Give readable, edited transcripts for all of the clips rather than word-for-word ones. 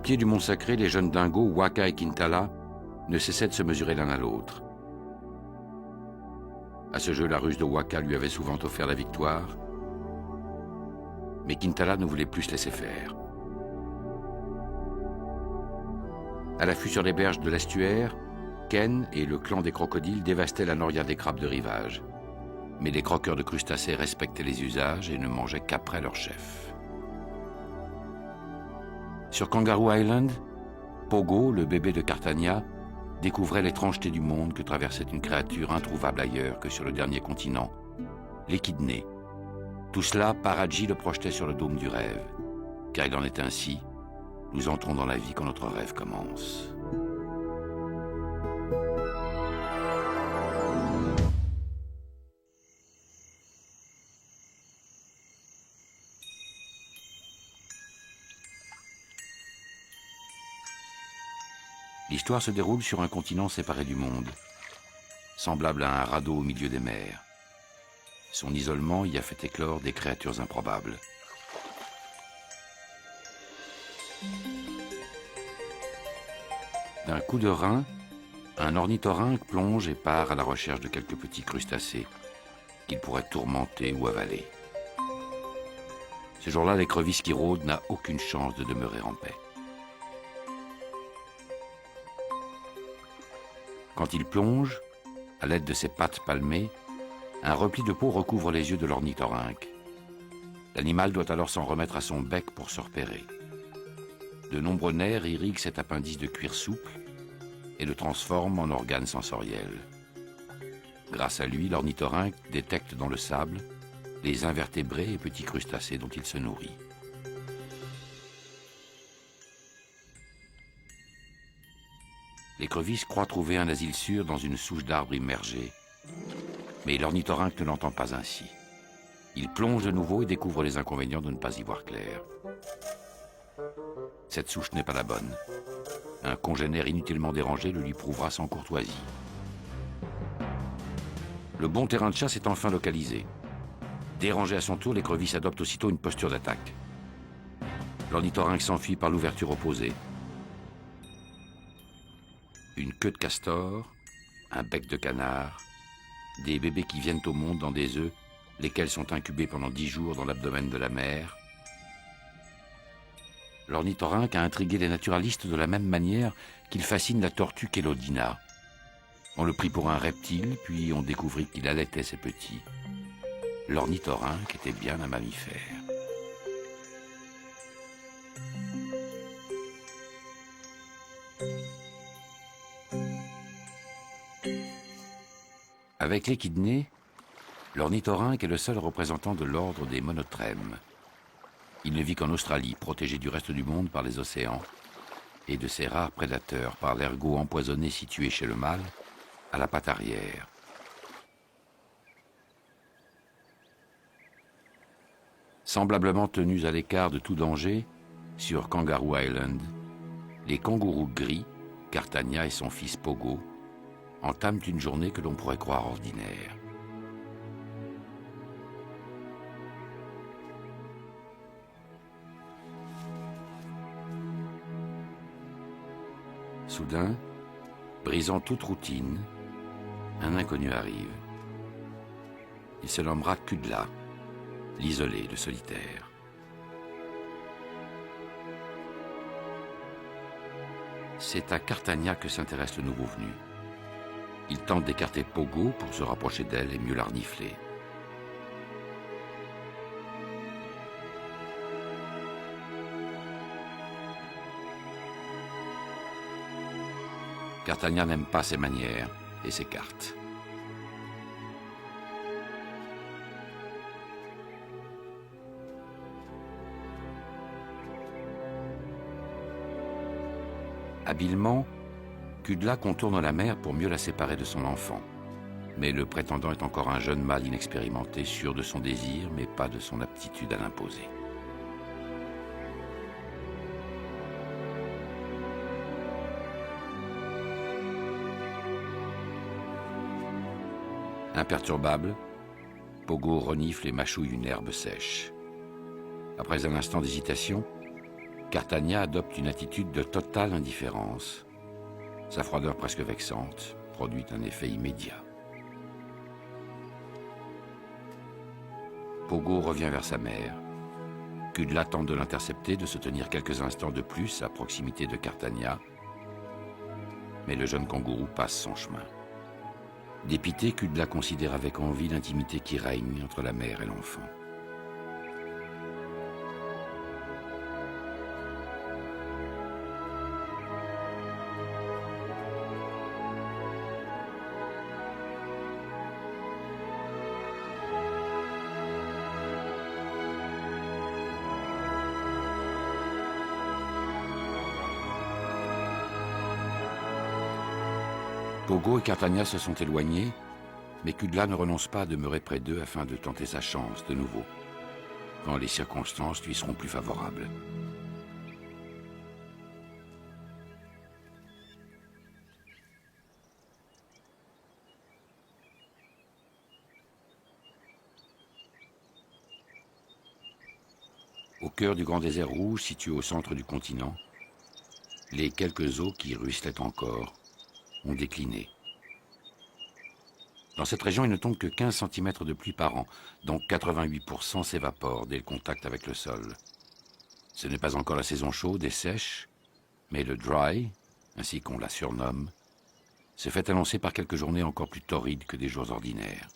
pied du mont sacré, les jeunes dingos, Waka et Quintala, ne cessaient de se mesurer l'un à l'autre. À ce jeu, la ruse de Waka lui avait souvent offert la victoire, mais Quintala ne voulait plus se laisser faire. À l'affût sur les berges de l'estuaire, Ken et le clan des crocodiles dévastaient la noria des crabes de rivage. Mais les croqueurs de crustacés respectaient les usages et ne mangeaient qu'après leur chef. Sur Kangaroo Island, Pogo, le bébé de Cartagna, découvrait l'étrangeté du monde que traversait une créature introuvable ailleurs que sur le dernier continent, l'échidné. Tout cela, Paraji le projetait sur le dôme du rêve. Car il en est ainsi, nous entrons dans la vie quand notre rêve commence. L'histoire se déroule sur un continent séparé du monde, semblable à un radeau au milieu des mers. Son isolement y a fait éclore des créatures improbables. D'un coup de rein, un ornithorynque plonge et part à la recherche de quelques petits crustacés qu'il pourrait tourmenter ou avaler. Ce jour-là, l'écrevisse qui rôde n'a aucune chance de demeurer en paix. Quand il plonge, à l'aide de ses pattes palmées, un repli de peau recouvre les yeux de l'ornithorynque. L'animal doit alors s'en remettre à son bec pour se repérer. De nombreux nerfs irriguent cet appendice de cuir souple et le transforment en organe sensoriel. Grâce à lui, l'ornithorynque détecte dans le sable les invertébrés et petits crustacés dont il se nourrit. L'écrevisse croit trouver un asile sûr dans une souche d'arbre immergée. Mais l'ornithorynque ne l'entend pas ainsi. Il plonge de nouveau et découvre les inconvénients de ne pas y voir clair. Cette souche n'est pas la bonne. Un congénère inutilement dérangé le lui prouvera sans courtoisie. Le bon terrain de chasse est enfin localisé. Dérangé à son tour, l'écrevisse adopte aussitôt une posture d'attaque. L'ornithorynque s'enfuit par l'ouverture opposée. Une queue de castor, un bec de canard, des bébés qui viennent au monde dans des œufs, lesquels sont incubés pendant 10 jours dans l'abdomen de la mère. L'ornithorynque a intrigué les naturalistes de la même manière qu'il fascine la tortue Kelodina. On le prit pour un reptile, puis on découvrit qu'il allaitait ses petits. L'ornithorynque était bien un mammifère. Avec l'échidné, l'ornithorynque est le seul représentant de l'ordre des monotrèmes. Il ne vit qu'en Australie, protégé du reste du monde par les océans, et de ses rares prédateurs par l'ergot empoisonné situé chez le mâle, à la patte arrière. Semblablement tenus à l'écart de tout danger, sur Kangaroo Island, les kangourous gris, Cartagna et son fils Pogo, entament une journée que l'on pourrait croire ordinaire. Soudain, brisant toute routine, un inconnu arrive. Il se nommera Kudla, l'isolé, le solitaire. C'est à Cartagna que s'intéresse le nouveau venu. Il tente d'écarter Pogo pour se rapprocher d'elle et mieux la renifler. Cartagna n'aime pas ses manières et s'écarte. Habilement, Kudla contourne la mer pour mieux la séparer de son enfant. Mais le prétendant est encore un jeune mâle inexpérimenté, sûr de son désir, mais pas de son aptitude à l'imposer. Imperturbable, Pogo renifle et mâchouille une herbe sèche. Après un instant d'hésitation, Cartagna adopte une attitude de totale indifférence. Sa froideur presque vexante produit un effet immédiat. Pogo revient vers sa mère. Kudla tente de l'intercepter, de se tenir quelques instants de plus à proximité de Cartagna, mais le jeune kangourou passe son chemin. Dépité, Kudla considère avec envie l'intimité qui règne entre la mère et l'enfant. Pogo et Cartagna se sont éloignés, mais Kudla ne renonce pas à demeurer près d'eux afin de tenter sa chance de nouveau, quand les circonstances lui seront plus favorables. Au cœur du grand désert rouge situé au centre du continent, les quelques eaux qui ruisselaient encore ont décliné. Dans cette région, il ne tombe que 15 cm de pluie par an, dont 88% s'évaporent dès le contact avec le sol. Ce n'est pas encore la saison chaude et sèche, mais le dry, ainsi qu'on la surnomme, se fait annoncer par quelques journées encore plus torrides que des jours ordinaires.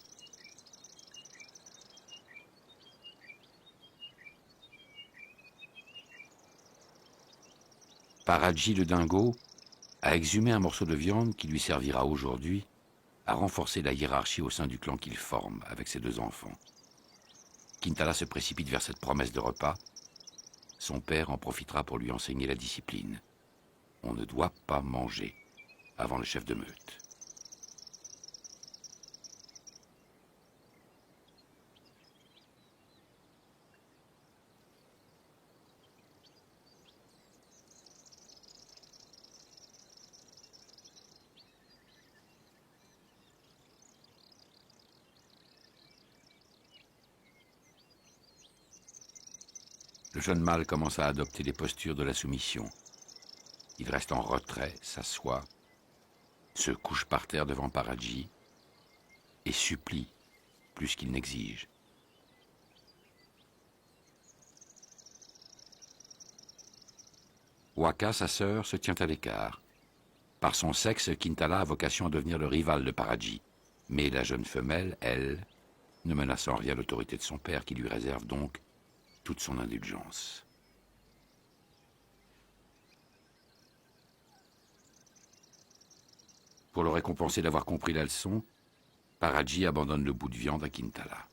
Paraji le dingo a exhumé un morceau de viande qui lui servira aujourd'hui à renforcer la hiérarchie au sein du clan qu'il forme avec ses deux enfants. Kintala se précipite vers cette promesse de repas. Son père en profitera pour lui enseigner la discipline. On ne doit pas manger avant le chef de meute. Le jeune mâle commence à adopter les postures de la soumission. Il reste en retrait, s'assoit, se couche par terre devant Paraji et supplie plus qu'il n'exige. Waka, sa sœur, se tient à l'écart. Par son sexe, Kintala a vocation à devenir le rival de Paraji. Mais la jeune femelle, elle, ne menace en rien l'autorité de son père qui lui réserve donc toute son indulgence. Pour le récompenser d'avoir compris la leçon, Paraji abandonne le bout de viande à Kintala.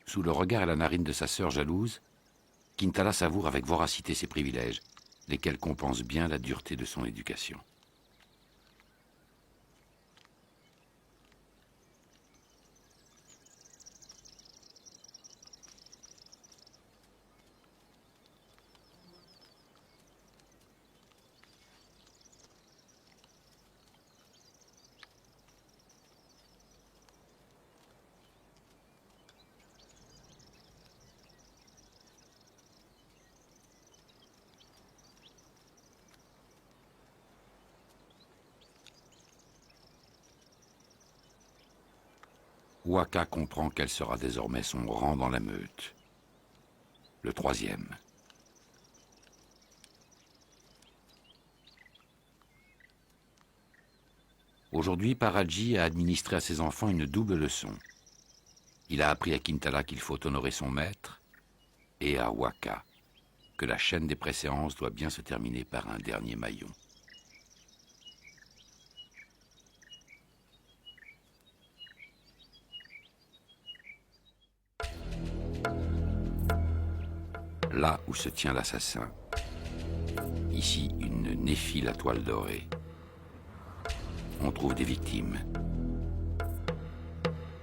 Sous le regard et la narine de sa sœur jalouse, Kintala savoure avec voracité ses privilèges, lesquels compensent bien la dureté de son éducation. Waka comprend quel sera désormais son rang dans la meute. Le troisième. Aujourd'hui, Paraji a administré à ses enfants une double leçon. Il a appris à Kintala qu'il faut honorer son maître, et à Waka que la chaîne des préséances doit bien se terminer par un dernier maillon. Là où se tient l'assassin, ici une néphile à toile dorée, on trouve des victimes.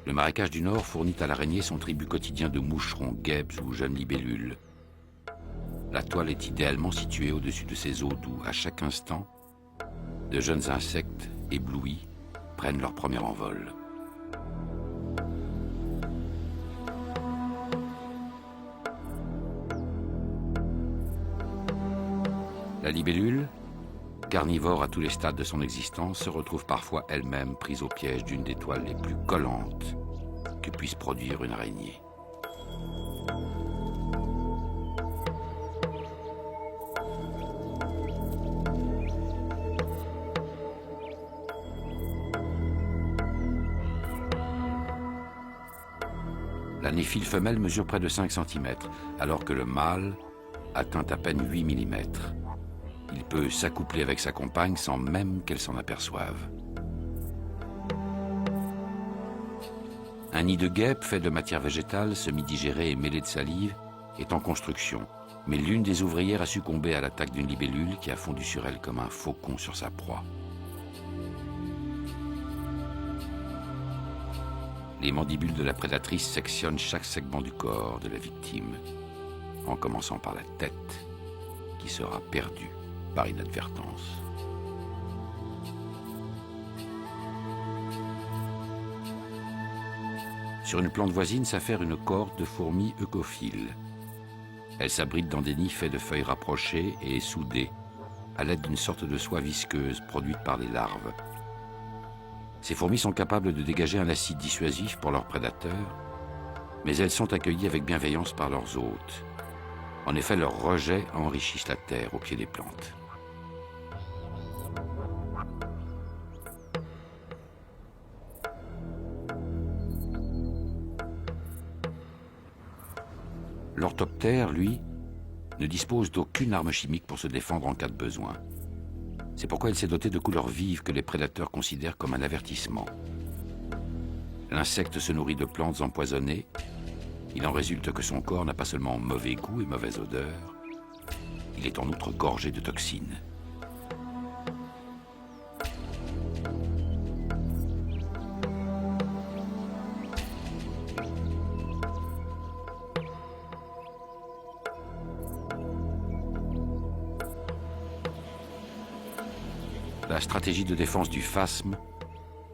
Le marécage du Nord fournit à l'araignée son tribut quotidien de moucherons, guêpes ou jeunes libellules. La toile est idéalement située au-dessus de ces eaux d'où, à chaque instant, de jeunes insectes éblouis prennent leur premier envol. La libellule, carnivore à tous les stades de son existence, se retrouve parfois elle-même prise au piège d'une des toiles les plus collantes que puisse produire une araignée. La néphile femelle mesure près de 5 cm, alors que le mâle atteint à peine 8 mm. Il peut s'accoupler avec sa compagne sans même qu'elle s'en aperçoive. Un nid de guêpe fait de matière végétale, semi-digérée et mêlée de salive, est en construction, mais l'une des ouvrières a succombé à l'attaque d'une libellule qui a fondu sur elle comme un faucon sur sa proie. Les mandibules de la prédatrice sectionnent chaque segment du corps de la victime, en commençant par la tête, qui sera perdue par inadvertance. Sur une plante voisine s'affaire une cohorte de fourmis eucophiles. Elles s'abritent dans des nids faits de feuilles rapprochées et soudées, à l'aide d'une sorte de soie visqueuse produite par les larves. Ces fourmis sont capables de dégager un acide dissuasif pour leurs prédateurs, mais elles sont accueillies avec bienveillance par leurs hôtes. En effet, leurs rejets enrichissent la terre au pied des plantes. L'orthoptère, lui, ne dispose d'aucune arme chimique pour se défendre en cas de besoin. C'est pourquoi il s'est doté de couleurs vives que les prédateurs considèrent comme un avertissement. L'insecte se nourrit de plantes empoisonnées. Il en résulte que son corps n'a pas seulement mauvais goût et mauvaise odeur, il est en outre gorgé de toxines. La stratégie de défense du phasme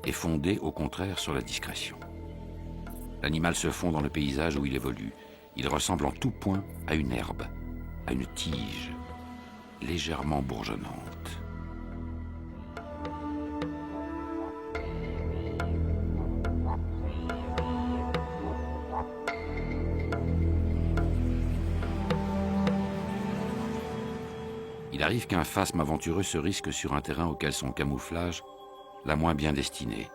est fondée au contraire sur la discrétion. L'animal se fond dans le paysage où il évolue. Il ressemble en tout point à une herbe, à une tige, légèrement bourgeonnante. Il arrive qu'un phasme aventureux se risque sur un terrain auquel son camouflage l'a moins bien destiné.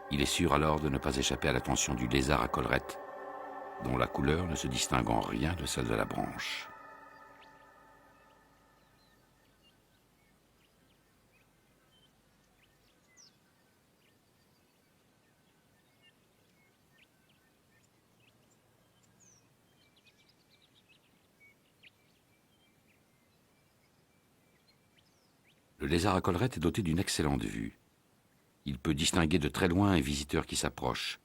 Il est sûr alors de ne pas échapper à l'attention du lézard à collerette, dont la couleur ne se distingue en rien de celle de la branche. Le lézard à collerette est doté d'une excellente vue. Il peut distinguer de très loin un visiteur qui s'approche.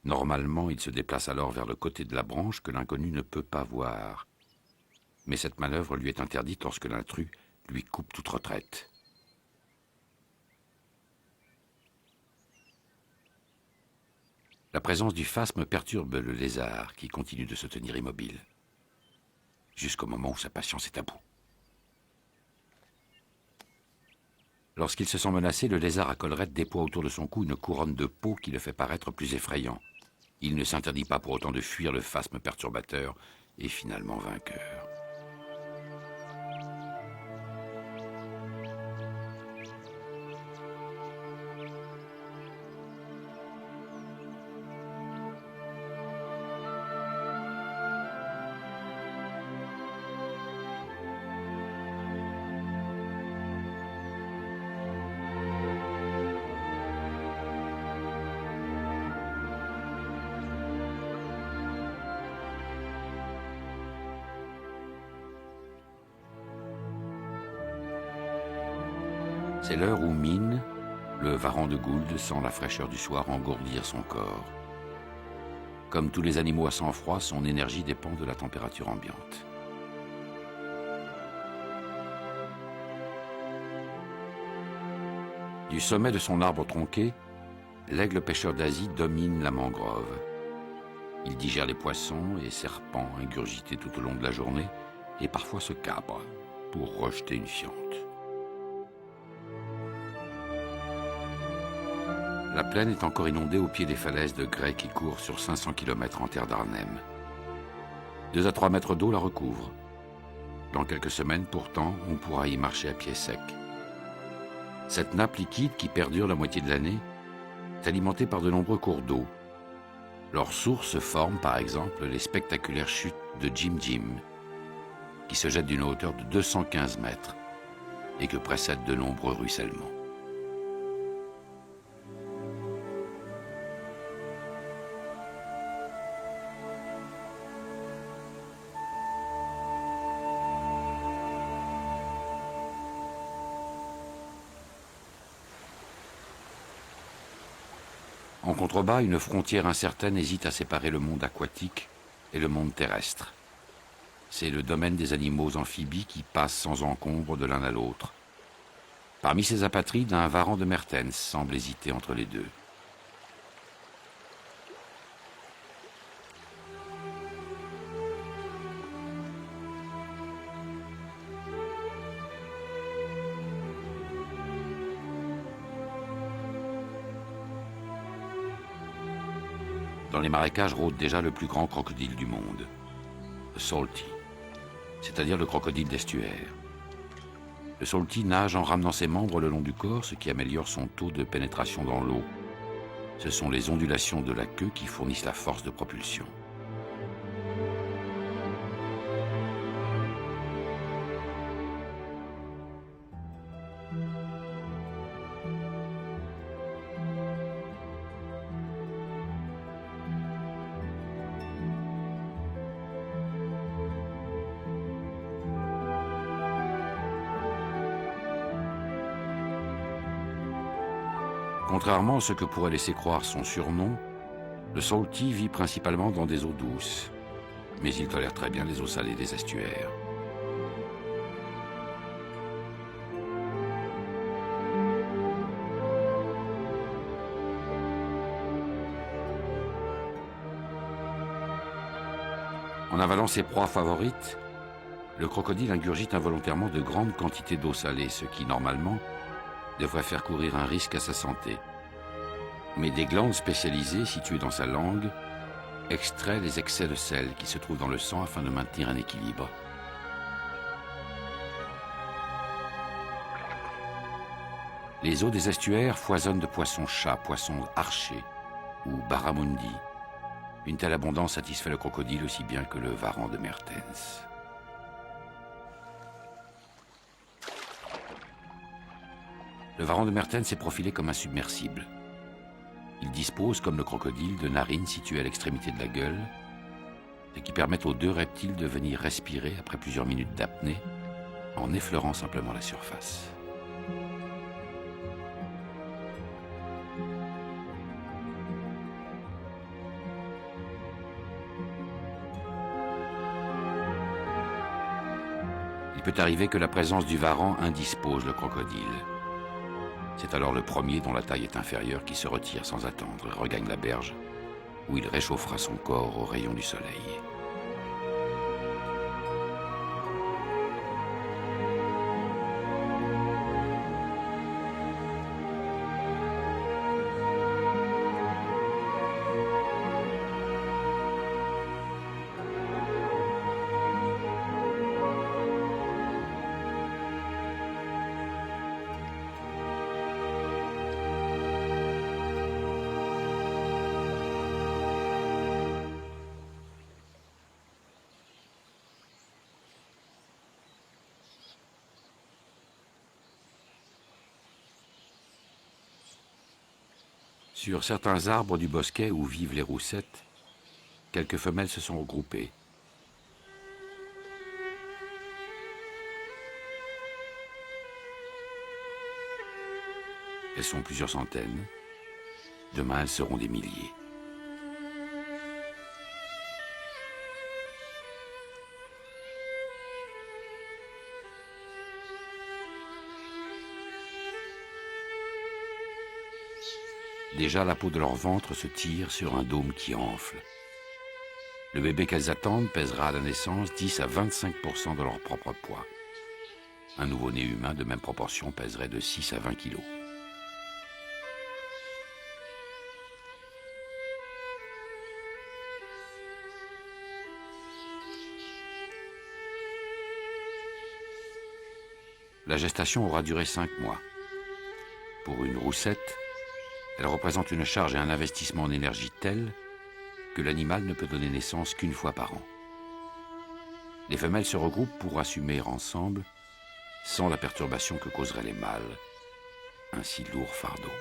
Normalement, il se déplace alors vers le côté de la branche que l'inconnu ne peut pas voir. Mais cette manœuvre lui est interdite lorsque l'intrus lui coupe toute retraite. La présence du phasme perturbe le lézard qui continue de se tenir immobile, jusqu'au moment où sa patience est à bout. Lorsqu'il se sent menacé, le lézard à collerette déploie autour de son cou une couronne de peau qui le fait paraître plus effrayant. Il ne s'interdit pas pour autant de fuir le phasme perturbateur et finalement vainqueur. C'est l'heure où Mine, le varan de Gould, sent la fraîcheur du soir engourdir son corps. Comme tous les animaux à sang froid, son énergie dépend de la température ambiante. Du sommet de son arbre tronqué, l'aigle pêcheur d'Asie domine la mangrove. Il digère les poissons et serpents ingurgités tout au long de la journée et parfois se cabre. pour rejeter une fiente. La plaine est encore inondée au pied des falaises de grès qui courent sur 500 km en terre d'Arnhem. 2 à 3 mètres d'eau la recouvrent. Dans quelques semaines, pourtant, on pourra y marcher à pied sec. Cette nappe liquide qui perdure la moitié de l'année est alimentée par de nombreux cours d'eau. Leurs sources forment, par exemple, les spectaculaires chutes de Jim Jim, qui se jettent d'une hauteur de 215 mètres et que précèdent de nombreux ruissellements. En contrebas, une frontière incertaine hésite à séparer le monde aquatique et le monde terrestre. C'est le domaine des animaux amphibies qui passent sans encombre de l'un à l'autre. Parmi ces apatrides, un varan de Mertens semble hésiter entre les deux. Dans les marécages rôde déjà le plus grand crocodile du monde, le salty, c'est-à-dire le crocodile d'estuaire. Le salty nage en ramenant ses membres le long du corps, ce qui améliore son taux de pénétration dans l'eau. Ce sont les ondulations de la queue qui fournissent la force de propulsion. Contrairement à ce que pourrait laisser croire son surnom, le salty vit principalement dans des eaux douces, mais il tolère très bien les eaux salées des estuaires. En avalant ses proies favorites, le crocodile ingurgite involontairement de grandes quantités d'eau salée, ce qui, normalement, devrait faire courir un risque à sa santé. Mais des glandes spécialisées situées dans sa langue extraient les excès de sel qui se trouvent dans le sang afin de maintenir un équilibre. Les eaux des estuaires foisonnent de poissons-chats, poissons archers ou barramundi. Une telle abondance satisfait le crocodile aussi bien que le varan de Mertens. Le varan de Mertens est profilé comme un submersible. Il dispose, comme le crocodile, de narines situées à l'extrémité de la gueule, ce qui permet aux 2 reptiles de venir respirer après plusieurs minutes d'apnée, en effleurant simplement la surface. Il peut arriver que la présence du varan indispose le crocodile. C'est alors le premier, dont la taille est inférieure, qui se retire sans attendre et regagne la berge, où il réchauffera son corps aux rayons du soleil. Sur certains arbres du bosquet où vivent les roussettes, quelques femelles se sont regroupées. Elles sont plusieurs centaines. Demain, elles seront des milliers. Déjà, la peau de leur ventre se tire sur un dôme qui enfle. Le bébé qu'elles attendent pèsera à la naissance 10 à 25% de leur propre poids. Un nouveau-né humain de même proportion pèserait de 6 à 20 kilos. La gestation aura duré 5 mois. Pour une roussette, elle représente une charge et un investissement en énergie tels que l'animal ne peut donner naissance qu'une fois par an. Les femelles se regroupent pour assumer ensemble, sans la perturbation que causeraient les mâles, un si lourd fardeau.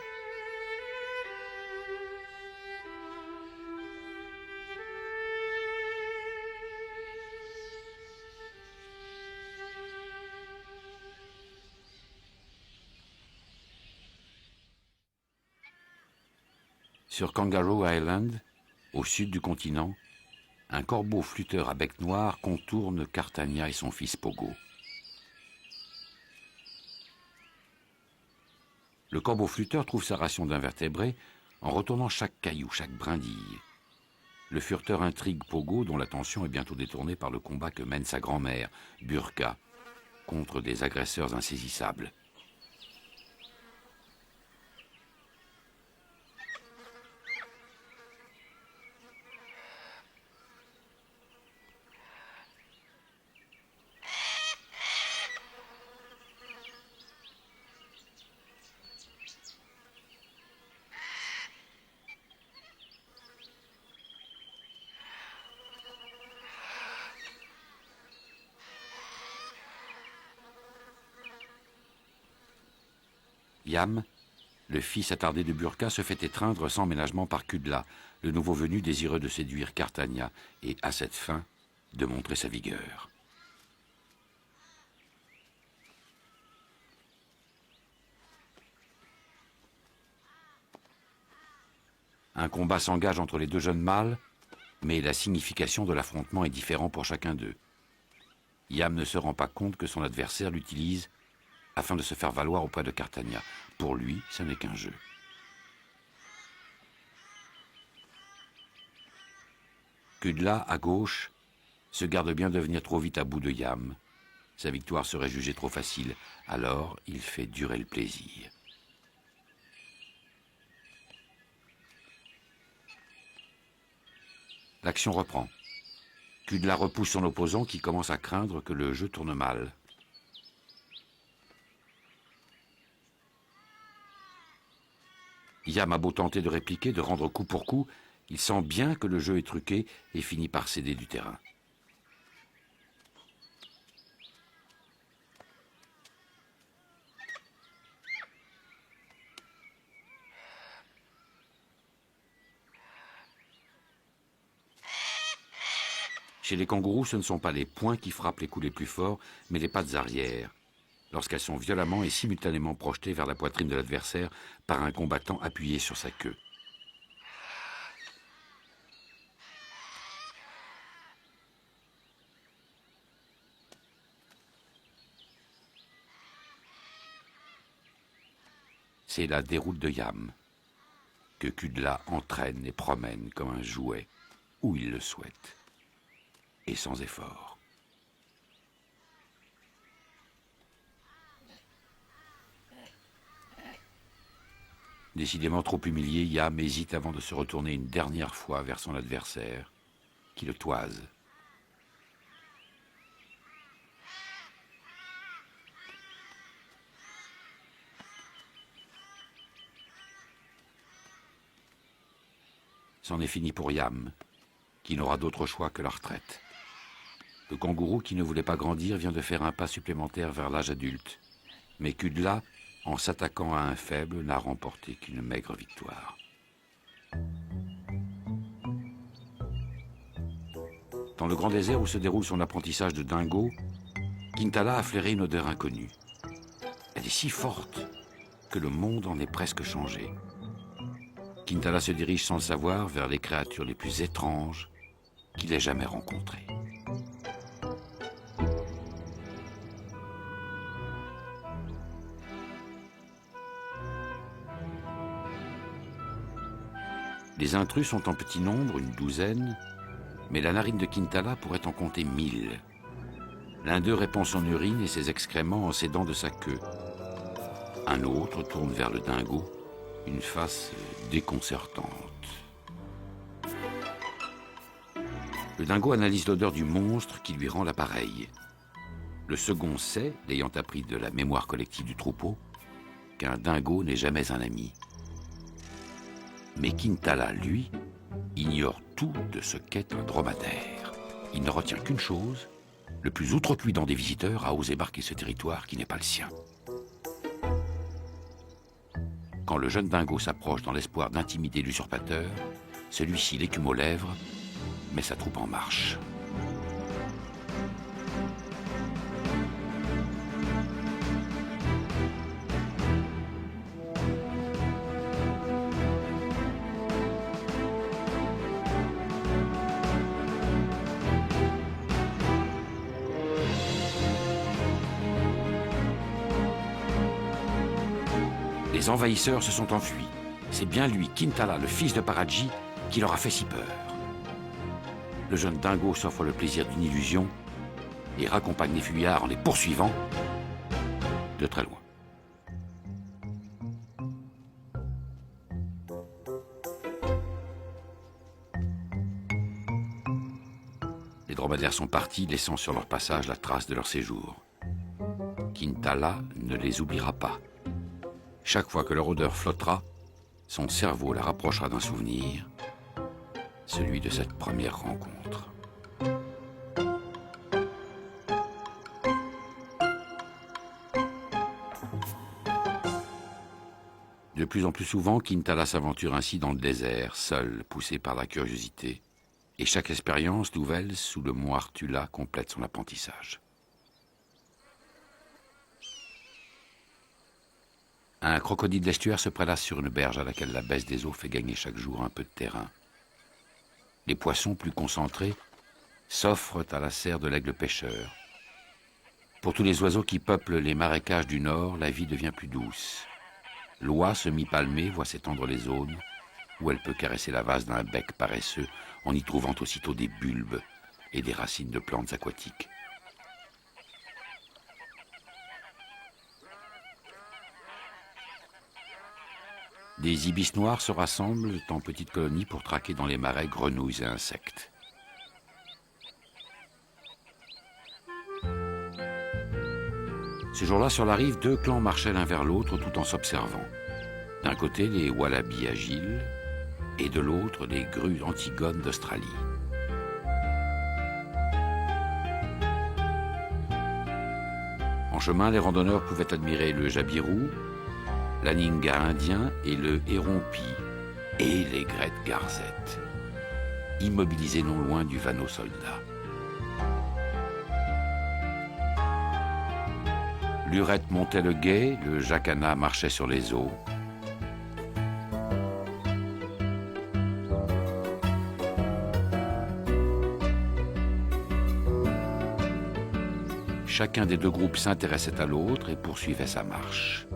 Sur Kangaroo Island, au sud du continent, un corbeau flûteur à bec noir contourne Cartagna et son fils Pogo. Le corbeau flûteur trouve sa ration d'invertébrés en retournant chaque caillou, chaque brindille. Le fureteur intrigue Pogo, dont l'attention est bientôt détournée par le combat que mène sa grand-mère, Burka, contre des agresseurs insaisissables. Yam, le fils attardé de Burka, se fait étreindre sans ménagement par Kudla, le nouveau venu désireux de séduire Cartagna et, à cette fin, de montrer sa vigueur. Un combat s'engage entre les deux jeunes mâles, mais la signification de l'affrontement est différente pour chacun d'eux. Yam ne se rend pas compte que son adversaire l'utilise afin de se faire valoir auprès de Cartagna. Pour lui, ce n'est qu'un jeu. Kudla, à gauche, se garde bien de venir trop vite à bout de Yam. Sa victoire serait jugée trop facile, alors il fait durer le plaisir. L'action reprend. Kudla repousse son opposant qui commence à craindre que le jeu tourne mal. Yam a beau tenter de répliquer, de rendre coup pour coup, il sent bien que le jeu est truqué et finit par céder du terrain. Chez les kangourous, ce ne sont pas les poings qui frappent les coups les plus forts, mais les pattes arrière, lorsqu'elles sont violemment et simultanément projetées vers la poitrine de l'adversaire par un combattant appuyé sur sa queue. C'est la déroute de Yam, que Kudla entraîne et promène comme un jouet, où il le souhaite, et sans effort. Décidément trop humilié, Yam hésite avant de se retourner une dernière fois vers son adversaire, qui le toise. C'en est fini pour Yam, qui n'aura d'autre choix que la retraite. Le kangourou qui ne voulait pas grandir vient de faire un pas supplémentaire vers l'âge adulte, mais Kudla, en s'attaquant à un faible, n'a remporté qu'une maigre victoire. Dans le grand désert où se déroule son apprentissage de dingo, Kintala a flairé une odeur inconnue. Elle est si forte que le monde en est presque changé. Kintala se dirige sans le savoir vers les créatures les plus étranges qu'il ait jamais rencontrées. Les intrus sont en petit nombre, une douzaine, mais la narine de Kintala pourrait en compter 1000. L'un d'eux répand son urine et ses excréments en s'aidant de sa queue. Un autre tourne vers le dingo une face déconcertante. Le dingo analyse l'odeur du monstre qui lui rend l'appareil. Le second sait, l'ayant appris de la mémoire collective du troupeau, qu'un dingo n'est jamais un ami. Mais Kintala, lui, ignore tout de ce qu'est un dromadaire. Il ne retient qu'une chose: le plus outrecuidant des visiteurs a osé marquer ce territoire qui n'est pas le sien. Quand le jeune dingo s'approche dans l'espoir d'intimider l'usurpateur, celui-ci, l'écume aux lèvres, met sa troupe en marche. Les envahisseurs se sont enfuis. C'est bien lui, Kintala, le fils de Paraji, qui leur a fait si peur. Le jeune dingo s'offre le plaisir d'une illusion et raccompagne les fuyards en les poursuivant de très loin. Les dromadaires sont partis, laissant sur leur passage la trace de leur séjour. Kintala ne les oubliera pas. Chaque fois que leur odeur flottera, son cerveau la rapprochera d'un souvenir, celui de cette première rencontre. De plus en plus souvent, Kintala s'aventure ainsi dans le désert, seul, poussé par la curiosité. Et chaque expérience nouvelle, sous le mot Artula, complète son apprentissage. Un crocodile d'estuaire se prélasse sur une berge à laquelle la baisse des eaux fait gagner chaque jour un peu de terrain. Les poissons plus concentrés s'offrent à la serre de l'aigle pêcheur. Pour tous les oiseaux qui peuplent les marécages du nord, la vie devient plus douce. L'oie semi-palmée voit s'étendre les zones où elle peut caresser la vase d'un bec paresseux en y trouvant aussitôt des bulbes et des racines de plantes aquatiques. Des ibis noirs se rassemblent en petites colonies pour traquer dans les marais grenouilles et insectes. Ce jour-là, sur la rive, deux clans marchaient l'un vers l'autre tout en s'observant. D'un côté, les wallabies agiles, et de l'autre, les grues antigones d'Australie. En chemin, les randonneurs pouvaient admirer le jabirou, l'aninga indien et le héron-pie, et les grettes garzettes, immobilisés non loin du vanneau soldat. L'urette montait le gué, le jacana marchait sur les eaux. Chacun des deux groupes s'intéressait à l'autre et poursuivait sa marche.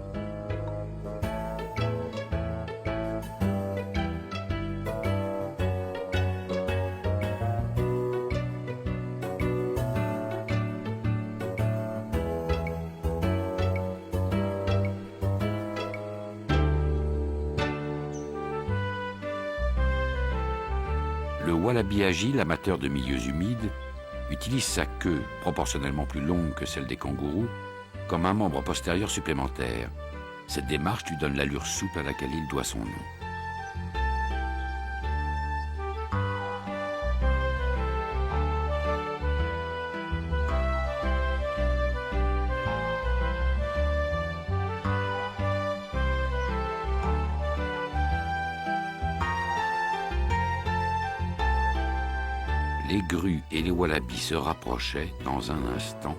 Le wallaby agile, amateur de milieux humides, utilise sa queue, proportionnellement plus longue que celle des kangourous, comme un membre postérieur supplémentaire. Cette démarche lui donne l'allure souple à laquelle il doit son nom. Les grues et les wallabies se rapprochaient dans un instant.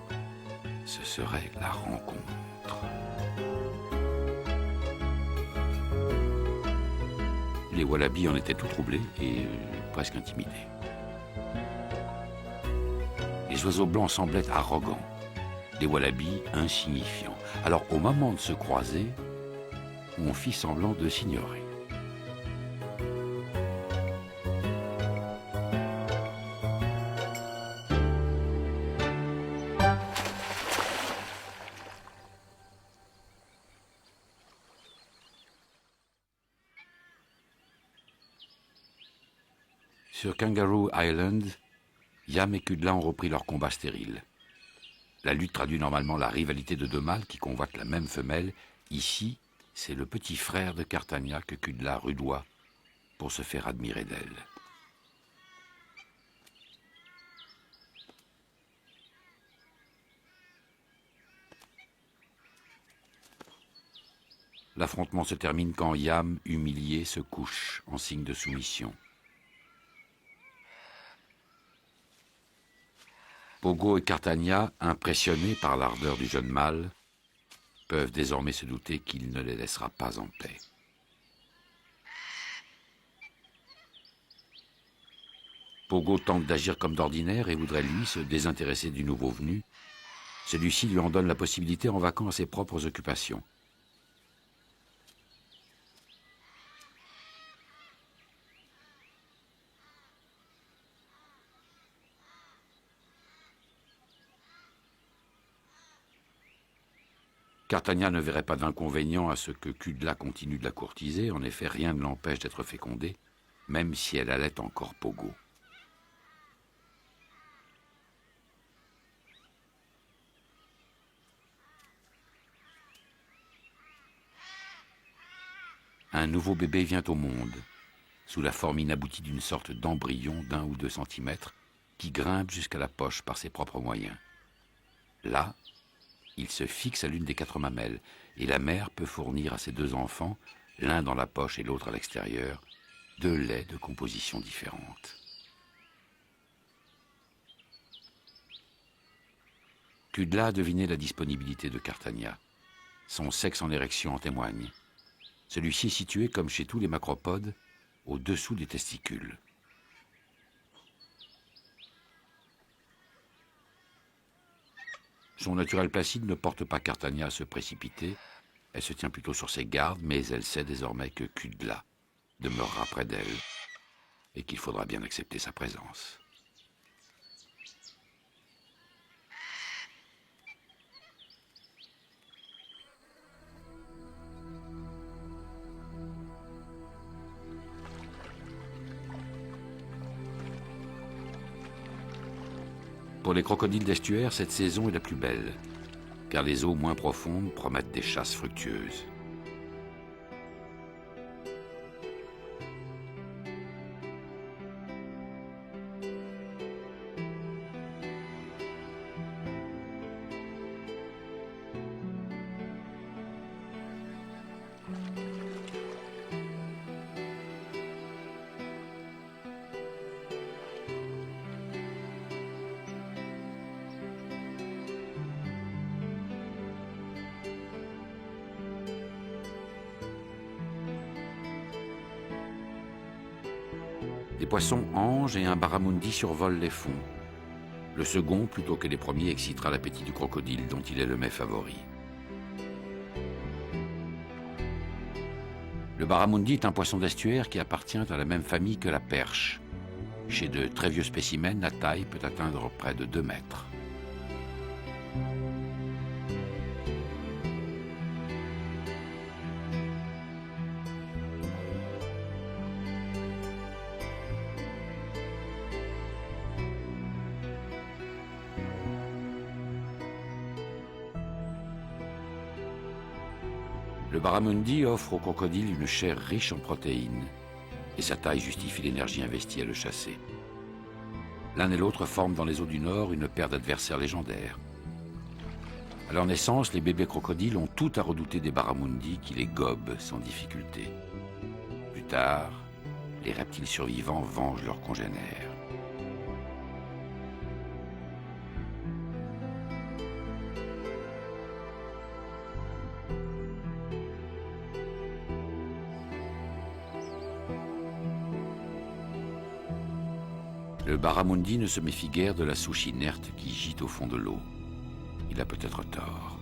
Ce serait la rencontre. Les wallabies en étaient tout troublés et presque intimidés. Les oiseaux blancs semblaient arrogants, les wallabies insignifiants. Alors, au moment de se croiser, on fit semblant de s'ignorer. Sur Kangaroo Island, Yam et Kudla ont repris leur combat stérile. La lutte traduit normalement la rivalité de deux mâles qui convoitent la même femelle. Ici, c'est le petit frère de Cartagna que Kudla rudoie pour se faire admirer d'elle. L'affrontement se termine quand Yam, humilié, se couche en signe de soumission. Pogo et Cartagna, impressionnés par l'ardeur du jeune mâle, peuvent désormais se douter qu'il ne les laissera pas en paix. Pogo tente d'agir comme d'ordinaire et voudrait, lui, se désintéresser du nouveau venu. Celui-ci lui en donne la possibilité en vaquant à ses propres occupations. Cartagna ne verrait pas d'inconvénient à ce que Kudla continue de la courtiser. En effet, rien ne l'empêche d'être fécondée, même si elle allait encore Pogo. Un nouveau bébé vient au monde, sous la forme inaboutie d'une sorte d'embryon d'1 ou 2 centimètres qui grimpe jusqu'à la poche par ses propres moyens. Là, il se fixe à l'une des 4 mamelles, et la mère peut fournir à ses 2 enfants, l'un dans la poche et l'autre à l'extérieur, 2 laits de composition différente. Kudla a deviné la disponibilité de Cartagna. Son sexe en érection en témoigne. Celui-ci est situé, comme chez tous les macropodes, au-dessous des testicules. Son naturel placide ne porte pas Cartagna à se précipiter. Elle se tient plutôt sur ses gardes, mais elle sait désormais que Kudla demeurera près d'elle et qu'il faudra bien accepter sa présence. Pour les crocodiles d'estuaire, cette saison est la plus belle, car les eaux moins profondes promettent des chasses fructueuses. Des poissons anges et un barramundi survolent les fonds. Le second, plutôt que les premiers, excitera l'appétit du crocodile, dont il est le mets favori. Le barramundi est un poisson d'estuaire qui appartient à la même famille que la perche. Chez de très vieux spécimens, la taille peut atteindre près de 2 mètres. Le barramundi offre au crocodile une chair riche en protéines, et sa taille justifie l'énergie investie à le chasser. L'un et l'autre forment dans les eaux du Nord une paire d'adversaires légendaires. À leur naissance, les bébés crocodiles ont tout à redouter des barramundis qui les gobent sans difficulté. Plus tard, les reptiles survivants vengent leurs congénères. Le barramundi ne se méfie guère de la souche inerte qui gît au fond de l'eau. Il a peut-être tort.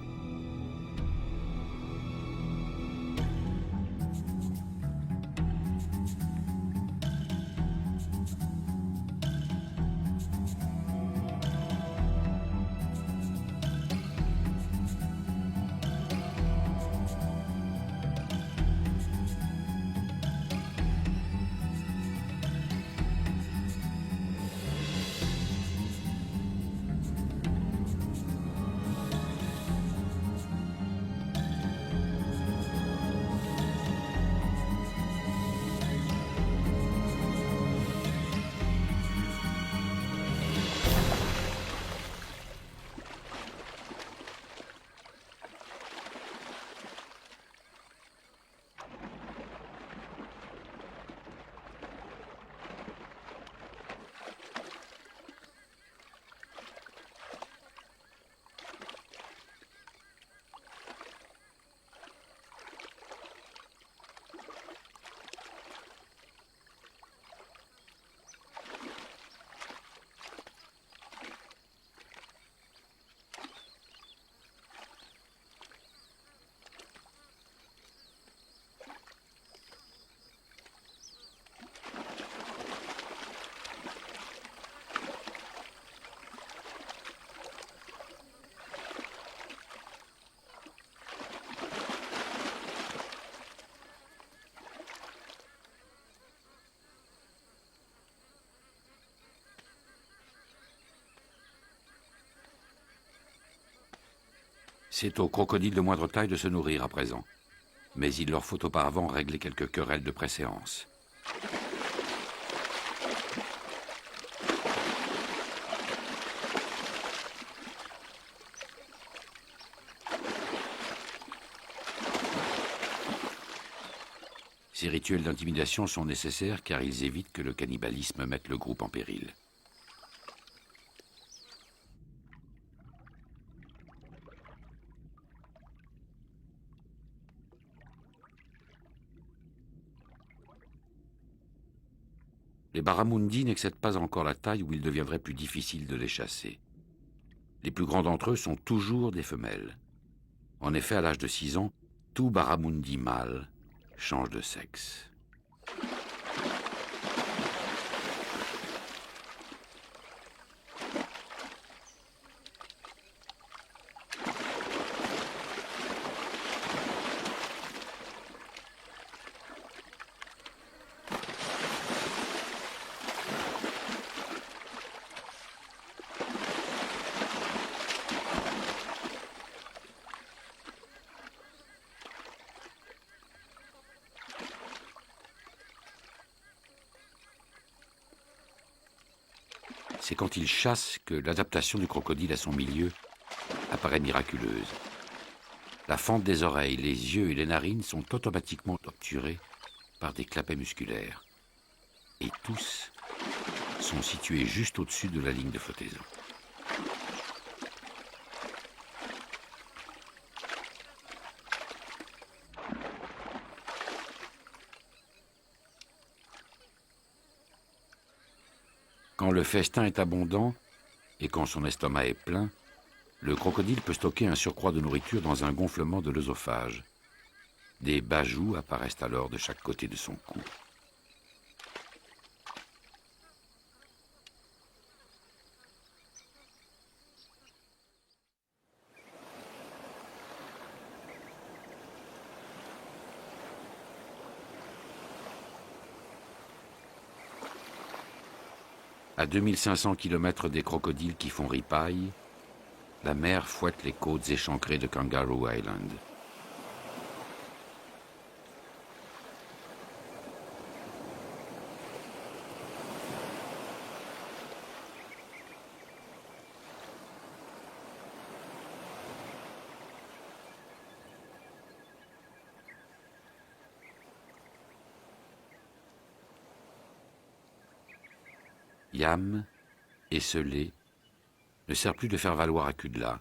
C'est aux crocodiles de moindre taille de se nourrir à présent. Mais il leur faut auparavant régler quelques querelles de préséance. Ces rituels d'intimidation sont nécessaires car ils évitent que le cannibalisme mette le groupe en péril. Les barramundi n'excèdent pas encore la taille où il deviendrait plus difficile de les chasser. Les plus grands d'entre eux sont toujours des femelles. En effet, à l'âge de 6 ans, tout barramundi mâle change de sexe. C'est quand il chasse que l'adaptation du crocodile à son milieu apparaît miraculeuse. La fente des oreilles, les yeux et les narines sont automatiquement obturés par des clapets musculaires. Et tous sont situés juste au-dessus de la ligne de flottaison. Quand le festin est abondant et quand son estomac est plein, le crocodile peut stocker un surcroît de nourriture dans un gonflement de l'œsophage. Des bajoux apparaissent alors de chaque côté de son cou. À 2500 km des crocodiles qui font ripaille, la mer fouette les côtes échancrées de Kangaroo Island. Yam, esselé, ne sert plus de faire valoir à Kudla.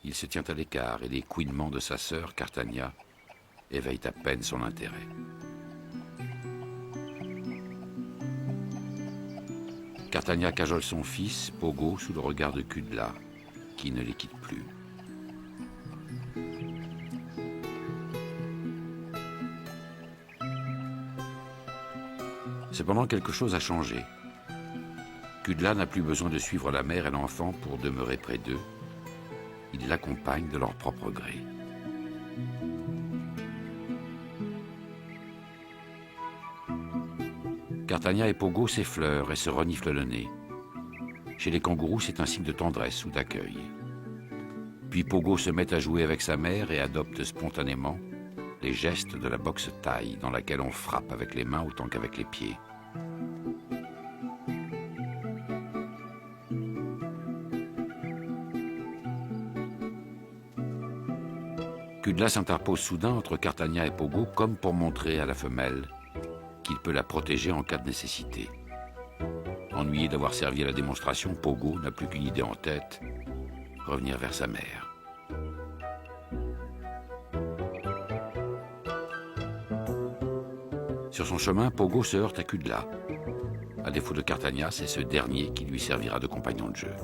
Il se tient à l'écart et les couinements de sa sœur, Cartania, éveillent à peine son intérêt. Cartania cajole son fils, Pogo, sous le regard de Kudla, qui ne les quitte plus. Cependant, quelque chose a changé. Kudla n'a plus besoin de suivre la mère et l'enfant pour demeurer près d'eux. Ils l'accompagnent de leur propre gré. Cartania et Pogo s'effleurent et se reniflent le nez. Chez les kangourous, c'est un signe de tendresse ou d'accueil. Puis Pogo se met à jouer avec sa mère et adopte spontanément les gestes de la boxe thaï dans laquelle on frappe avec les mains autant qu'avec les pieds. Kudla s'interpose soudain entre Cartania et Pogo comme pour montrer à la femelle qu'il peut la protéger en cas de nécessité. Ennuyé d'avoir servi à la démonstration, Pogo n'a plus qu'une idée en tête, revenir vers sa mère. Sur son chemin, Pogo se heurte à Kudla. À défaut de Cartania, c'est ce dernier qui lui servira de compagnon de jeu.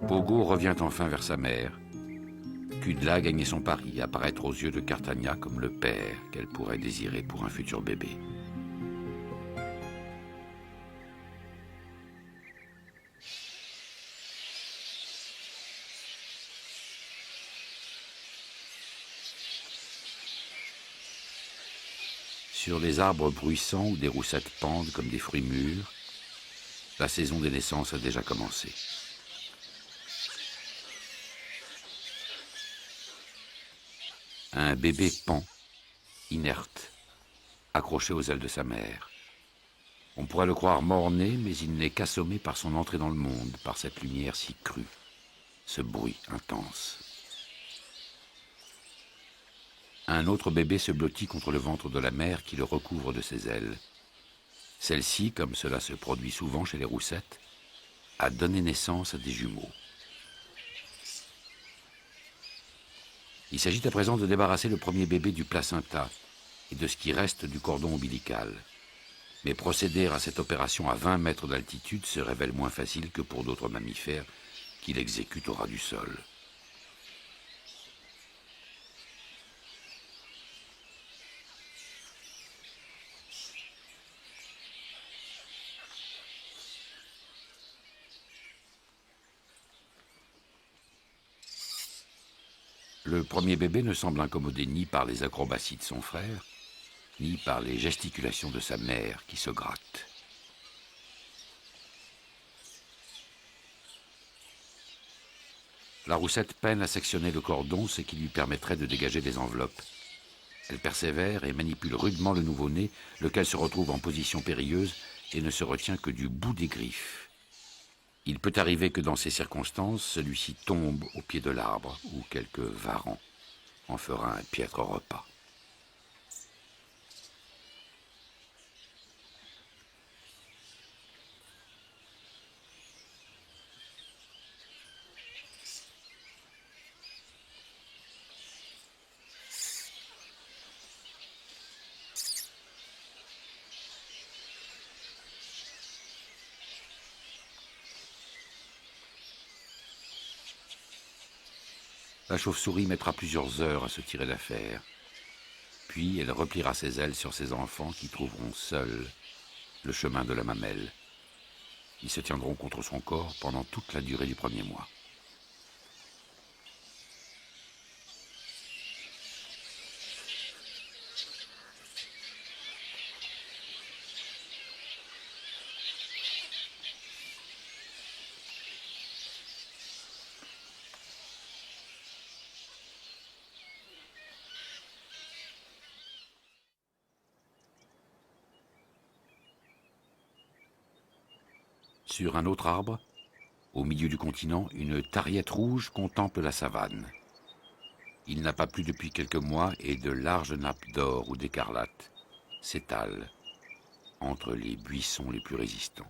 Pogo revient enfin vers sa mère. Kudla a gagné son pari, apparaître aux yeux de Cartagna comme le père qu'elle pourrait désirer pour un futur bébé. Sur les arbres bruissants où des roussettes pendent comme des fruits mûrs, la saison des naissances a déjà commencé. Un bébé pend, inerte, accroché aux ailes de sa mère. On pourrait le croire mort-né, mais il n'est qu'assommé par son entrée dans le monde, par cette lumière si crue, ce bruit intense. Un autre bébé se blottit contre le ventre de la mère qui le recouvre de ses ailes. Celle-ci, comme cela se produit souvent chez les roussettes, a donné naissance à des jumeaux. Il s'agit à présent de débarrasser le premier bébé du placenta et de ce qui reste du cordon ombilical. Mais procéder à cette opération à 20 mètres d'altitude se révèle moins facile que pour d'autres mammifères qui l'exécutent au ras du sol. Le premier bébé ne semble incommodé ni par les acrobaties de son frère, ni par les gesticulations de sa mère qui se gratte. La roussette peine à sectionner le cordon, ce qui lui permettrait de dégager des enveloppes. Elle persévère et manipule rudement le nouveau-né, lequel se retrouve en position périlleuse et ne se retient que du bout des griffes. Il peut arriver que dans ces circonstances, celui-ci tombe au pied de l'arbre où quelques varans en fera un piètre repas. La chauve-souris mettra plusieurs heures à se tirer d'affaire. Puis elle repliera ses ailes sur ses enfants qui trouveront seuls le chemin de la mamelle. Ils se tiendront contre son corps pendant toute la durée du premier mois. Sur un autre arbre, au milieu du continent, une tariette rouge contemple la savane. Il n'a pas plu depuis quelques mois et de larges nappes d'or ou d'écarlate s'étalent entre les buissons les plus résistants.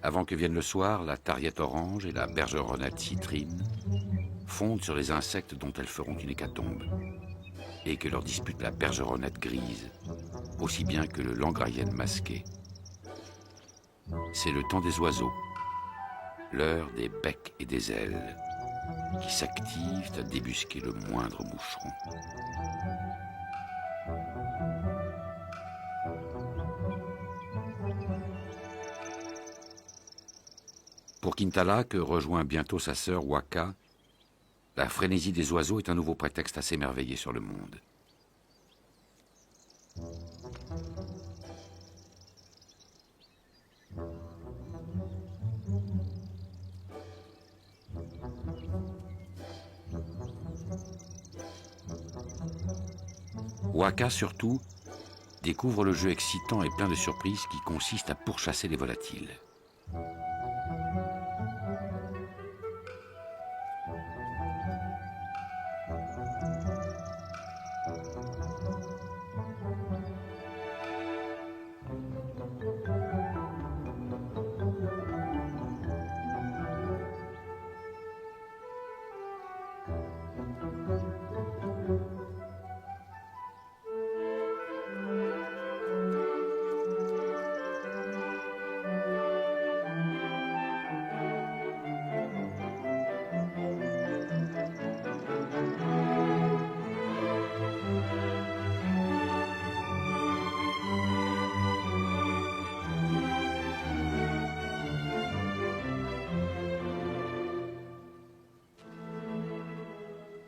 Avant que vienne le soir, la tariette orange et la bergeronnette citrine fondent sur les insectes dont elles feront une hécatombe, et que leur dispute la bergeronnette grise, aussi bien que le langrayen masqué. C'est le temps des oiseaux, l'heure des becs et des ailes, qui s'activent à débusquer le moindre moucheron. Pour Kintala, que rejoint bientôt sa sœur Waka, la frénésie des oiseaux est un nouveau prétexte à s'émerveiller sur le monde. Waka, surtout, découvre le jeu excitant et plein de surprises qui consiste à pourchasser les volatiles.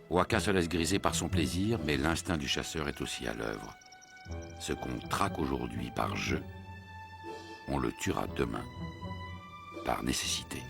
Waka se laisse griser par son plaisir, mais l'instinct du chasseur est aussi à l'œuvre. Ce qu'on traque aujourd'hui par jeu, on le tuera demain par nécessité.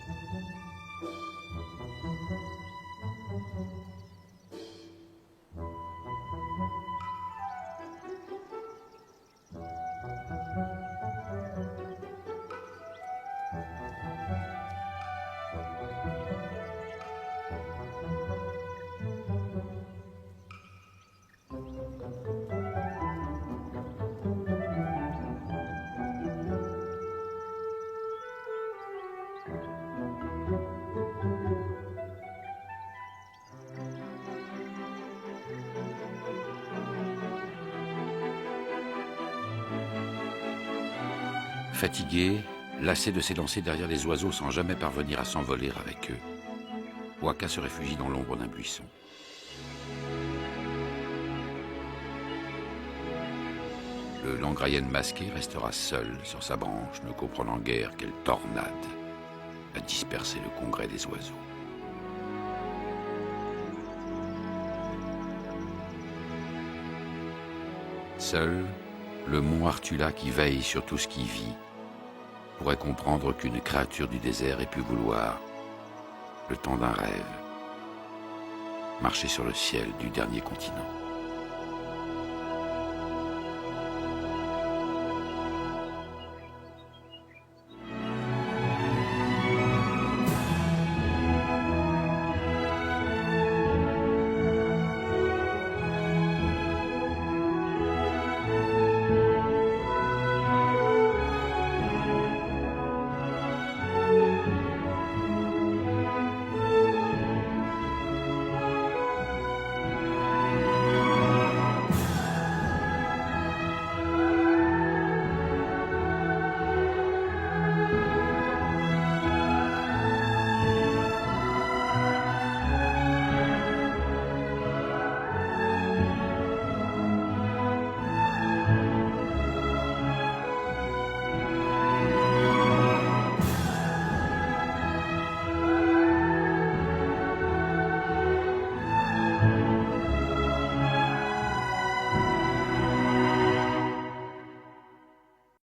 Fatigué, lassé de s'élancer derrière les oiseaux sans jamais parvenir à s'envoler avec eux, Waka se réfugie dans l'ombre d'un buisson. Le langrayène masqué restera seul sur sa branche, ne comprenant guère quelle tornade a dispersé le congrès des oiseaux. Seul, le mont Artula qui veille sur tout ce qui vit pourrait comprendre qu'une créature du désert ait pu vouloir, le temps d'un rêve, marcher sur le ciel du dernier continent.